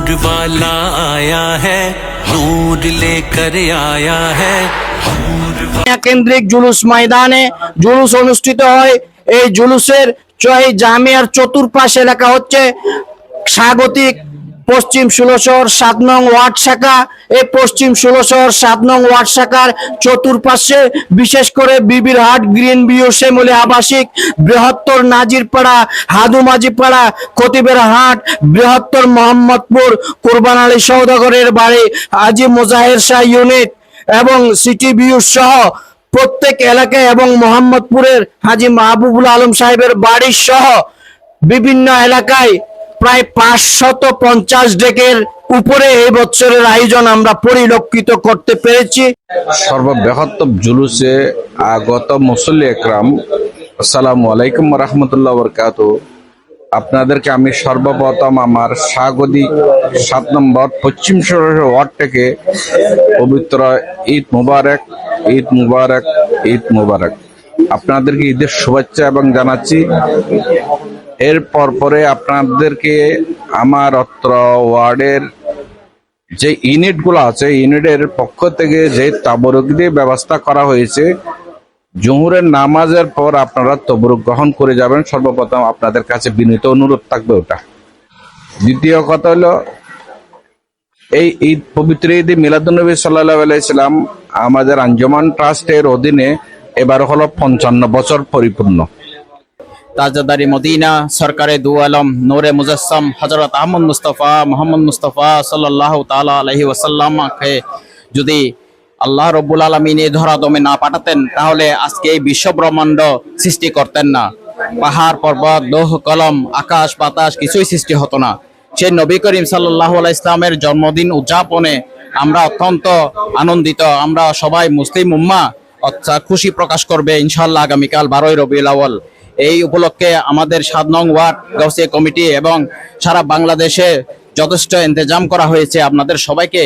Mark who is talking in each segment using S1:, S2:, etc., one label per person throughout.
S1: नूर वाला आया है, नूर लेकर आया है।
S2: কেন্দ্রিক জুলুস ময়দানে জুলুস অনুষ্ঠিত হয়। এই জুলুসের এই জামিয়ার চতুর্পাশ এলাকা হচ্ছে স্বাগতিক পশ্চিম ষোলশহর 7 নং ওয়ার্ড শাখা। এই পশ্চিম ষোলশহর 7 নং ওয়ার্ড শাখার চতুর্পাশে বিশেষ করে বিবিরহাট, গ্রিন ভিউ, শ্যামলী আবাসিক, বৃহত্তর নাজিরপাড়া, হাদুমাজিপাড়া, খতিবের হাট, বৃহত্তর মোহাম্মদপুর, কোরবান আলী সওদাগরের বাড়ি, হাজী মুজাহির শাহ ইউনিট এবং সিটি ভিউ সহ প্রত্যেক এলাকায় এবং মোহাম্মদপুরের হাজী মাহবুবুল আলম সাহেবের বাড়ি সহ বিভিন্ন এলাকায় প্রায় 550 ডেকের উপরে এই বছরের আয়োজন আমরা পরিলক্ষিত করতে পেরেছি।
S3: সর্ববৃহত্তম জুলুসে আগত মুসল্লি একরাম, আসসালামু আলাইকুম রহমতুল্লাহ বরকাতুহু। আপনাদেরকে আমি সর্বপ্রথম আমার স্বাগতিক 7 নম্বর পশ্চিম ষোলশহর ওয়ার্ড থেকে পবিত্র ঈদ মুবারক, ঈদ মুবারক, ঈদ মুবারক। আপনাদেরকে ঈদের শুভেচ্ছা এবং জানাচ্ছি। এর পরে আপনাদেরকে আমার অত্র ওয়ার্ডের যে ইউনিটগুলো আছে, ইউনিটের পক্ষ থেকে যে তাবরুক দিয়ে ব্যবস্থা করা হয়েছে, জোহরের নামাজের পর আপনারা তবরুক গ্রহণ করে যাবেন। সর্বপ্রথম আপনাদের কাছে বিনীত অনুরোধ থাকবে ওটা। দ্বিতীয় কথা হলো, এই ঈদ পবিত্র ঈদ মিলাদুন্নবী সাল্লাল্লাহু আলাইহি সাল্লাম আমাদের আঞ্জুমান ট্রাস্টের অধীনে এবার হলো 55 বছর পরিপূর্ণ।
S4: তাজদারি মদিনা সরকারে দু আলম নূরে মুজাসসাম হযরত আহমদ মুস্তাফা মোহাম্মদ মুস্তাফা সাল্লাল্লাহু তাআলা আলাইহি ওয়াসাল্লামকে যদি আল্লাহ রব্বুল আলামিন এই ধরাতমে না পাঠাতেন, তাহলে আজকে এই বিশ্ব ব্রহ্মাণ্ড সৃষ্টি করতেন না। পাহাড় পর্বত, লৌহ কলম, আকাশ বাতাস কিছুই সৃষ্টি হতো না। সেই নবী করিম সাল্লাল্লাহু আলাইহি ইসলামের জন্মদিন উদযাপনে আমরা অত্যন্ত আনন্দিত। আমরা সবাই মুসলিম উম্মাহ খুশি প্রকাশ করবে ইনশাআল্লাহ আগামীকাল 12ই রবিউল আউয়াল। এই উপলক্ষে আমাদের 7 নং ওয়ার্ড গাউসিয়া কমিটি এবং সারা বাংলাদেশে যথেষ্ট ইন্তজাম করা হয়েছে। আপনাদের সবাইকে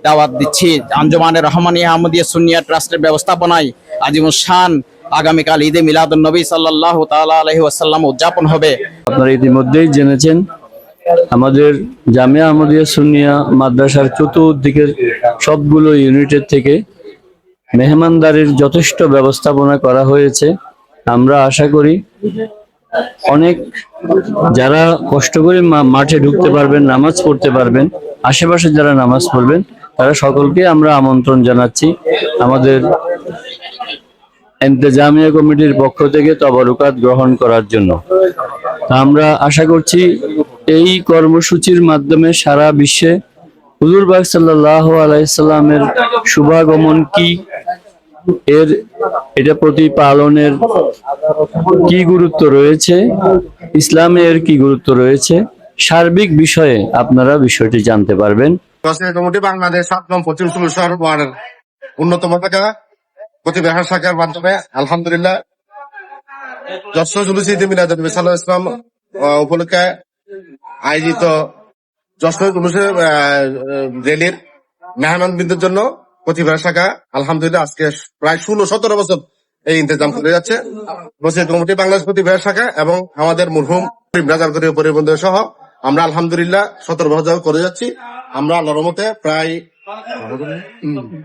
S4: দাওয়াত দিচ্ছি। আঞ্জুমানে রহমানিয়া আহমদিয়া সুন্নিয়া ট্রাস্টের ব্যবস্থাপনায় আজিমুস শান আগামীকাল ঈদে মিলাদুন নবী সাল্লাল্লাহু তাআলা আলাইহি ওয়াসাল্লাম উদযাপন হবে।
S5: আপনারা ইতিমধ্যেই জেনেছেন, আমাদের জামিয়া আহমদিয়া সুন্নিয়া মাদ্রাসার চতুর্দিকের সবগুলো ইউনিটের থেকে মেহমানদারির যথেষ্ট ব্যবস্থাপনা করা হয়েছে। আমরা আশা করি অনেক যারা কষ্ট করে মাঠে ঢুকতে পারবেন, নামাজ পড়তে পারবেন, আশেপাশে যারা নামাজ পড়বেন, তারা সকলকে আমরা আমন্ত্রণ জানাচ্ছি আমাদের ইন্তেজামিয়া কমিটির পক্ষ থেকে তবরুকাত গ্রহণ করার জন্য। আমরা আশা করছি এই কর্মসূচির মাধ্যমে সারা বিশ্বে হুজুর পাক সাল্লাল্লাহু আলাইহি সাল্লামের শুভাগমন কি, এটা প্রতিপালনের কি গুরুত্ব রয়েছে, ইসলামে এর কি গুরুত্ব রয়েছে, সার্বিক বিষয়ে আপনারা বিষয়টি জানতে পারবেন।
S6: কমিটি বাংলাদেশ 7 নং পশ্চিম ষোলশহর ওয়ার্ডের অন্যতম শাখা প্রতিবেশন শাখার মাধ্যমে আলহামদুলিল্লাহ যশোর জুলুস ঈদ মিলাদুন নবী সাল্লাল্লাহু আলাইহি ওয়াসাল্লাম উপলক্ষে আয়োজিত যশোর জুলুসের র্যালির মেহমানবৃন্দের জন্য প্রতিবেশন শাখা আলহামদুলিল্লাহ আজকে প্রায় 16-17 বছর এই ইন্তজাম করে যাচ্ছে। মসজিদ কমিটি বাংলাদেশ প্রতিবেশন শাখা এবং আমাদের মরহুম রাজার পরিবন্ধন সহ আমরা আলহামদুলিল্লাহ 17 বছর করে যাচ্ছি। আমরা আল্লাহর রহমতে প্রায়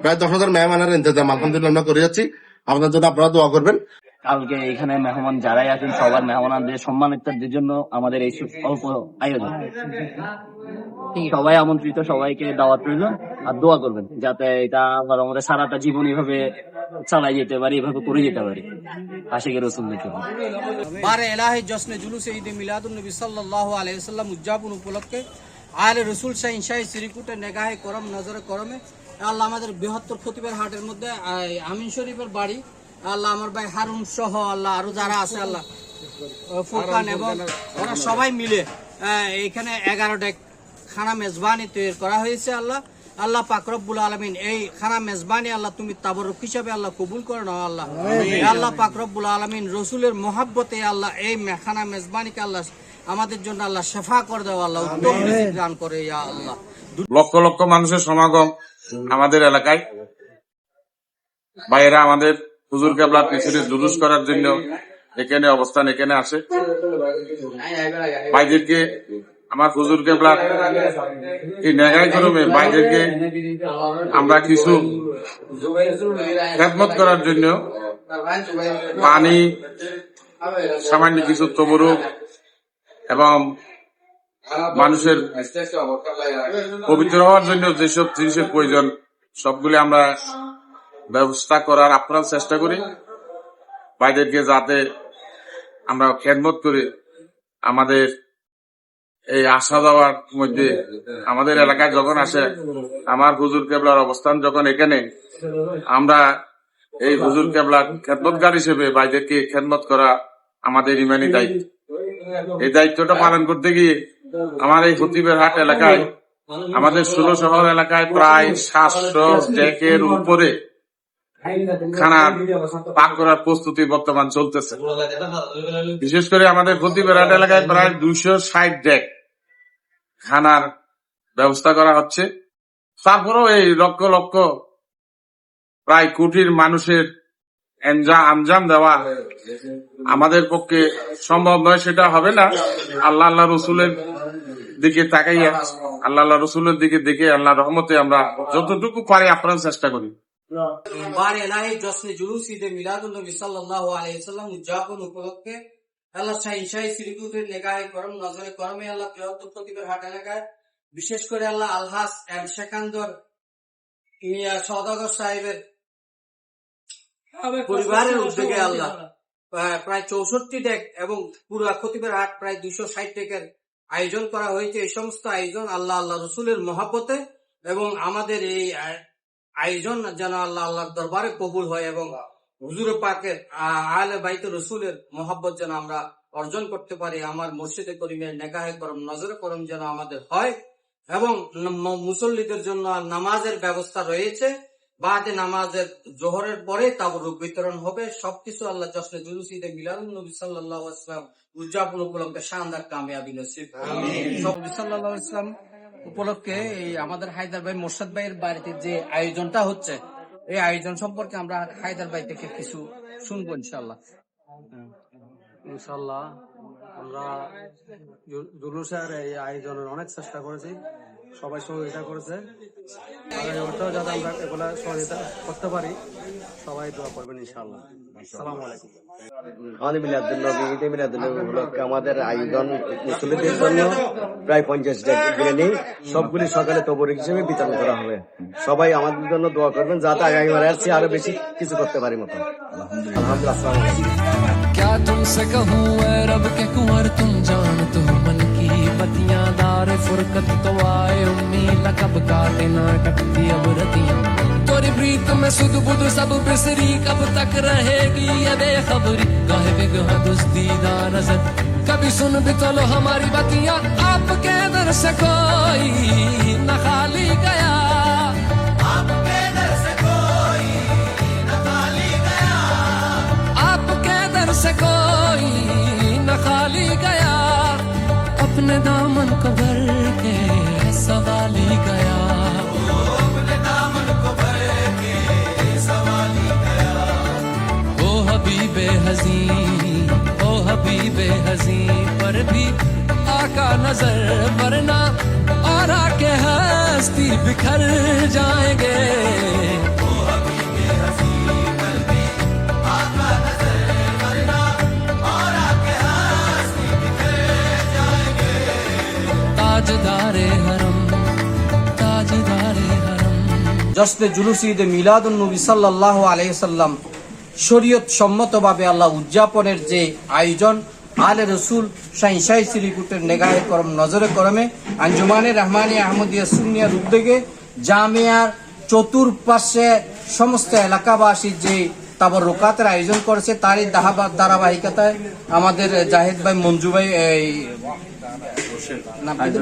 S6: 10,000 মেহমানের ইন্তজাম আলহামদুলিল্লাহ আমরা করে যাচ্ছি। আপনাদের জন্য আপনারা দোয়া করবেন।
S7: কালকে এখানে মেহমান যারাই আছেন সবার মেহমানদের সম্মানিতদের জন্য আমাদের এই অল্প আয়োজন। সবাই আমন্ত্রিত, সবাইকে দাওয়াত রইল আর দোয়া করবেন যাতে এটা আমাদের সারাটা জীবন এইভাবে চালাই যেতে পারি, এভাবে করে যেতে পারি। আশিকে রসুল
S8: বারে এলাহি জশ্নে জুলুস ঈদ মিলাদুন নবী সাল্লাল্লাহু আলাইহি ওয়াসাল্লাম উদযাপন উপলক্ষে আলে রসুল শাহিন শাহী শ্রীকুটে নেগাহে করম নজরে করমে আল্লাহ আমাদের বৃহত্তর খতিবের হাটের মধ্যে আমিন শরীফের বাড়ি, আল্লাহ আমার ভাই হারুন সহ আল্লাহ আরো যারা আছে আল্লাহ ফুরকান এবং ওরা সবাই মিলে এখানে 11টা খানা মেজবানি তৈরি করা হয়েছে। আল্লাহ পাক রব্বুল আলামিন এই খানা মেজবানি আল্লাহ তুমি তাবরুক হিসাবে আল্লাহ কবুল করে নাও। আল্লাহ পাক রব্বুল আলামিন রসুলের মহাব্বতে আল্লাহ এই খানা মেজবানিকে আল্লাহ আমাদের জন্য আল্লাহ শেফা করে দাও, আল্লাহ উত্তম রিজিক দান করে ইয়া আল্লাহ।
S9: লক্ষ লক্ষ মানুষের সমাগম আমাদের এলাকায়। ভাইয়েরা আমাদের হুজুর কেবলার পিছনে জুলুস করার জন্য এখানে আসে। ভাইদেরকে আমার হুজুর কেবলার এই নেগাই করমে বাইরেকে আমরা কিছু খেদমত করার জন্য পানি, সামান্য কিছু তবরুক এবং মানুষের পবিত্র হওয়ার জন্য যেসব জিনিসের প্রয়োজন সবগুলি আমরা ব্যবস্থা করার আপ্রাণ চেষ্টা করি, বাইরেকে যাতে আমরা খেদমত করি। আমাদের এই আসা যাওয়ার মধ্যে আমাদের এলাকায় যখন আসে, আমার হুজুর কেবলার অবস্থান যখন এখানে, আমরা এই হুজুর কেবলার খেদমতগার হিসেবে বাইরেকে খেদমত করা আমাদের ইমানি দায়িত্ব। এই দায়িত্বটা পালন করতে গিয়ে আমার এই খতিবের হাট এলাকায়, আমাদের 16 শহর এলাকায় প্রায় 700 ডেকের উপরে খানা পাক করার প্রস্তুতি বর্তমান চলতেছে। বিশেষ করে আমাদের খতিবের হাট এলাকায় প্রায় 260 ডেক খানার ব্যবস্থা করা হচ্ছে। তারপরেও এই লক্ষ লক্ষ প্রায় কোটির মানুষের আঞ্জাম দেওয়া আমাদের পক্ষে সম্ভব নয়, সেটা হবে না। আল্লাহ রসুলের দিকে তাকাইয়া, আল্লাহ রসুলের দিকে দেখে আল্লাহ রহমতে আমরা যতটুকু পারি আপ্রাণ চেষ্টা করি।
S8: বার এলাহি জশ্নে জুলুস ঈদে মিলাদুন নবী সাল্লাল্লাহু আলাইহি ওয়াসাল্লাম উদযাপন উপলক্ষে আল্লাহ শাহিনশাহী শ্রীকুটের নেগাহে করম নজরে করমে আল্লাহ বৃহত্তর খতিবের হাট এলাকায়, বিশেষ করে আল্লাহ আলহাস এম সেকান্দর মিয়া সওদাগর সাহেবের পরিবারের উদ্যোগে আল্লাহ প্রায় 64 ডেক এবং পুরো খতিবের হাট প্রায় 260 ডেকের আয়োজন করা হয়েছে। এই সমস্ত আয়োজন আল্লাহ রসুলের মহব্বতে এবং আমাদের এই আয়োজন যেন আল্লাহর দরবারে কবুল হয় এবং হুজুর পাকের আহলে বাইত রসুলের মহব্বত যেন আমরা অর্জন করতে পারি। আমার মসজিদে করিমের নেগাহে করম নজরে করম যেন আমাদের হয় এবং মুসল্লিদের জন্য নামাজের ব্যবস্থা রয়েছে। বাদে নামাজের জোহরের পরে তাবরুক বিতরণ হবে। সবকিছু আল্লাহ জশ্নে জুলুস ঈদে মিলাদুন নবী সাল্লাল্লাহু আলাইহি ওয়াসাল্লাম উদযাপন উপলক্ষে শানদার কামিয়াবি নসিব আমিন। নবী সাল্লাল্লাহু আলাইহি ওয়াসাল্লাম উপলক্ষে এই আমাদের হায়দার ভাই মোর্শেদ ভাইয়ের বাড়িতে যে আয়োজনটা হচ্ছে, এই আয়োজন সম্পর্কে আমরা হায়দার ভাই থেকে কিছু শুনবো ইনশাআল্লাহ।
S10: ইনশাআল্লাহ আমরা জুলুসের এই আয়োজনের অনেক চেষ্টা করেছি, সবাই সহযোগিতা করেছে। যাতে আমরা এগুলা সহযোগিতা করতে পারি, সবাই দোয়া করবেন ইনশাআল্লাহ। আসসালামু আলাইকুম।
S2: আমাদের মিলাদুন্নবী ঈদে মিলাদুন্নবী উপলক্ষে আমাদের আয়োজন মুসল্লিদের জন্য প্রায় 50 ডেক বিরিয়ানি সবগুলি সকালে তবরুক হিসেবে বিতরণ করা হবে। সবাই আমাদের জন্য দোয়া করবেন যাতে আগামীবার আসছি আরো বেশি কিছু করতে পারি মতো। আলহামদুলিল্লাহ। আসসালামু আলাইকুম।
S11: क्या तुमसे कहूँ ऐ रब के कुंवर, तुम जानते हो मन की बतियां, दार फुरकत तो आए उम्मीद कब काटे ना कटती अब रतियां, तोरी प्रीत में सुध बुध सब बिसरी, कब तक रहेगी ये बेखबरी, गाहे बिगहा दुस्तीदा नजर, कभी सुन भी तो लो हमारी बतियां, आपके दर से कोई न खाली गया, आपके दर से कोई न खाली गया, आपके दर से कोई न खाली गया, अपने दामन को भर के सवाली गया, अपने दामन को भर के सवाली गया, ओ हबीबे हज़ी, ओ हबीबे हज़ी, पर भी आका नजर वरना और आके हस्ती बिखर जाएंगे, ओ हबीबे हज़ी, पर भी आका नजर वरना और आके हस्ती बिखर जाएंगे, ताजदारे हरम, ताजदारे हरम।
S8: জশ্নে জুলুস ঈদে মিলাদুন নবী সাল্লাল্লাহু আলাইহি ওয়াসাল্লাম শরীয়ত সম্মতভাবে আল্লাহ উদযাপনের যে আয়োজন, আলে রসুল শাহিনশাহী শ্রীকুটের নেগাহে করম নজরে করমে আঞ্জুমানে রহমানী আহমদিয়া সুন্নিয়ার উদ্যোগে জামিয়ার চতুর্পাশে সমস্ত এলাকাবাসী যে তাবরুকাতের আয়োজন করেছে, তারই ধারাবাহিকতায় আমাদের জাহিদ ভাই, মঞ্জু ভাই,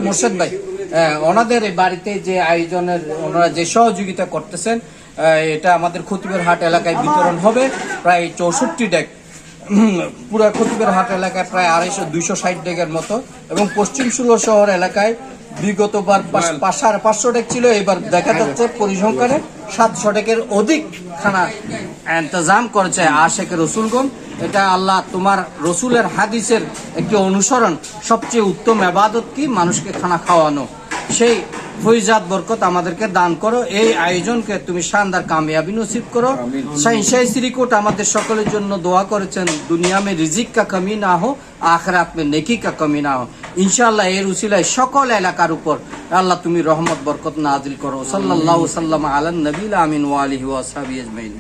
S8: মোর্শেদ ভাই, ওনাদের বাড়িতে যে আয়োজনের ওনারা যে সহযোগিতা করতেছেন, এটা আমাদের খতিবের হাট এলাকায় বিতরণ হবে প্রায় 64 ডেক। পুরো খতিবের হাট এলাকায় প্রায় 260 ডেকের মতো এবং পশ্চিম 16 শহর এলাকায় বিগতবার 550 টাকা ছিল, এবার দেখা যাচ্ছে পরিসংখ্যানে 700 টাকার অধিক খানা ইন্তজাম করেছে আশেখ রসুলগণ। এটা আল্লাহ তোমার রসুলের হাদিসের একটি অনুসরণ। সবচেয়ে উত্তম ইবাদত কি? মানুষকে খানা খাওয়ানো। সেই ফৈজাত বরকত আমাদেরকে দান করো। এই আয়োজনকে তুমি শানদার কামিয়াবি নসিব করো। শাহ শ্রীকোট আমাদের সকলের জন্য দোয়া করেছেন, দুনিয়া মে রিজিক কা কমি না হো, আখিরাত মে নেকি কা কমি না হো। ইনশাআল্লাহ এর উসিলায় সকল এলাকার উপর আল্লাহ তুমি রহমত বরকত নাজিল করো। সাল্লাল্লাহু সাল্লাম আলা নবিল আমিন ওয়া আলিহি ওয়া সাহবিহি আজমাইন।